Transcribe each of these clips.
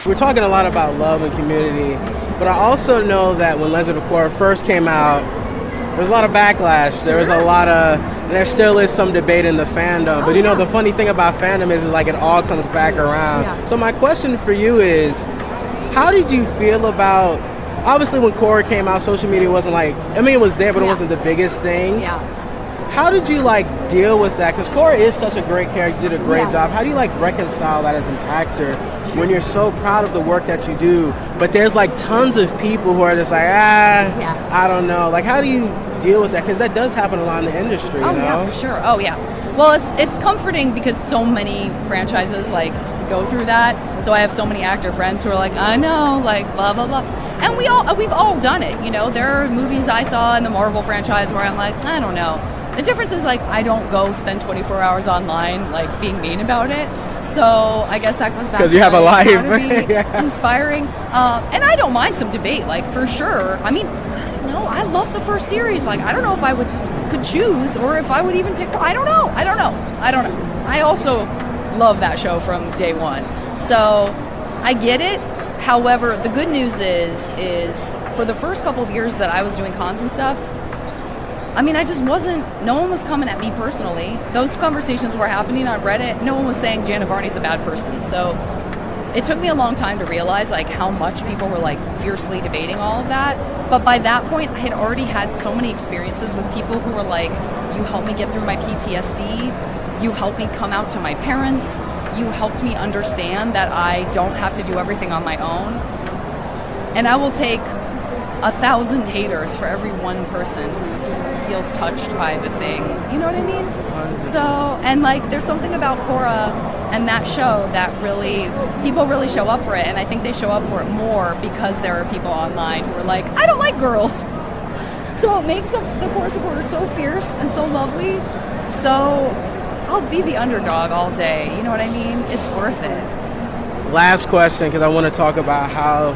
We're talking a lot about love and community, but I also know that when Legend of Korra first came out, there was a lot of backlash. There was a lot of, and there still is some debate in the fandom. But the funny thing about fandom is like it all comes back around. Yeah. So my question for you is, how did you feel about, obviously when Korra came out, social media wasn't like, I mean it was there, but it wasn't the biggest thing. Yeah. How did you deal with that? Because Korra is such a great character, you did a great job. How do you reconcile that as an actor when you're so proud of the work that you do, but there's tons of people who are just I don't know. How do you deal with that? Because that does happen a lot in the industry. Yeah, for sure. Oh yeah. Well, it's comforting because so many franchises go through that. So I have so many actor friends who are I know, blah blah blah. And we've all done it. There are movies I saw in the Marvel franchise where I'm I don't know. The difference is I don't go spend 24 hours online being mean about it. So I guess that goes back because you have a life. Inspiring. And I don't mind some debate, for sure. I mean, no, I love the first series. I don't know if I could choose or if I would even pick. I don't know. I also love that show from day one. So I get it. However, the good news is for the first couple of years that I was doing cons and stuff, I mean, no one was coming at me personally. Those conversations were happening on Reddit. No one was saying Jana Barney's a bad person. So it took me a long time to realize how much people were fiercely debating all of that. But by that point, I had already had so many experiences with people who were you helped me get through my PTSD. You helped me come out to my parents. You helped me understand that I don't have to do everything on my own. And I will take 1,000 haters for every one person who feels touched by the thing. You know what I mean? 100%. So, and there's something about Korra and that show that people really show up for it, and I think they show up for it more because there are people online who are I don't like girls. So it makes the Korra supporters so fierce and so lovely. So I'll be the underdog all day. You know what I mean? It's worth it. Last question, because I want to talk about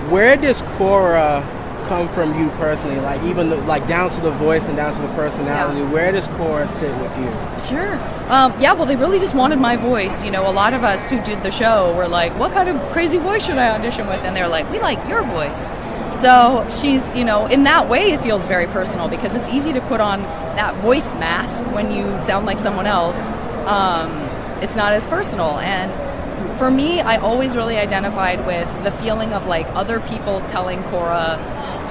where does Korra come from you personally? Even down to the voice and down to the personality. Yeah. Where does Korra sit with you? Sure. Well, they really just wanted my voice. A lot of us who did the show were what kind of crazy voice should I audition with? And they're we like your voice. So she's, in that way, it feels very personal because it's easy to put on that voice mask when you sound like someone else. It's not as personal. And for me, I always really identified with the feeling of other people telling Korra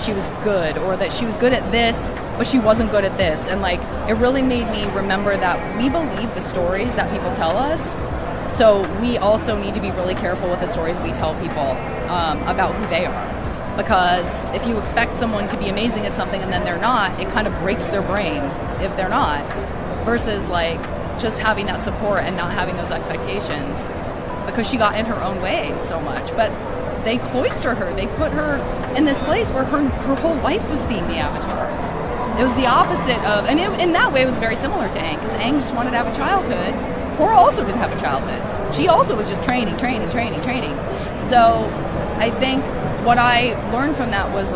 she was good or that she was good at this, but she wasn't good at this. And it really made me remember that we believe the stories that people tell us. So we also need to be really careful with the stories we tell people about who they are. Because if you expect someone to be amazing at something and then they're not, it kind of breaks their brain if they're not. Versus just having that support and not having those expectations. Because she got in her own way so much. But they cloistered her. They put her in this place where her whole life was being the Avatar. It was the opposite of, and in that way it was very similar to Aang, because Aang just wanted to have a childhood. Korra also didn't have a childhood. She also was just training. So I think what I learned from that was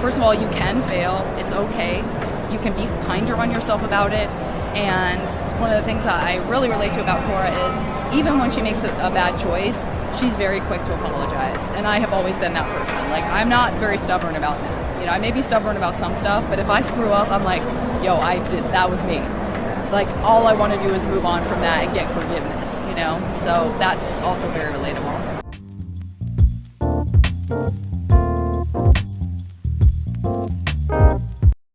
first of all, you can fail. It's okay. You can be kinder on yourself about it. And one of the things that I really relate to about Korra is even when she makes a bad choice, she's very quick to apologize. And I have always been that person. I'm not very stubborn about that. I may be stubborn about some stuff, but if I screw up, I'm yo, that was me. All I want to do is move on from that and get forgiveness, So that's also very relatable.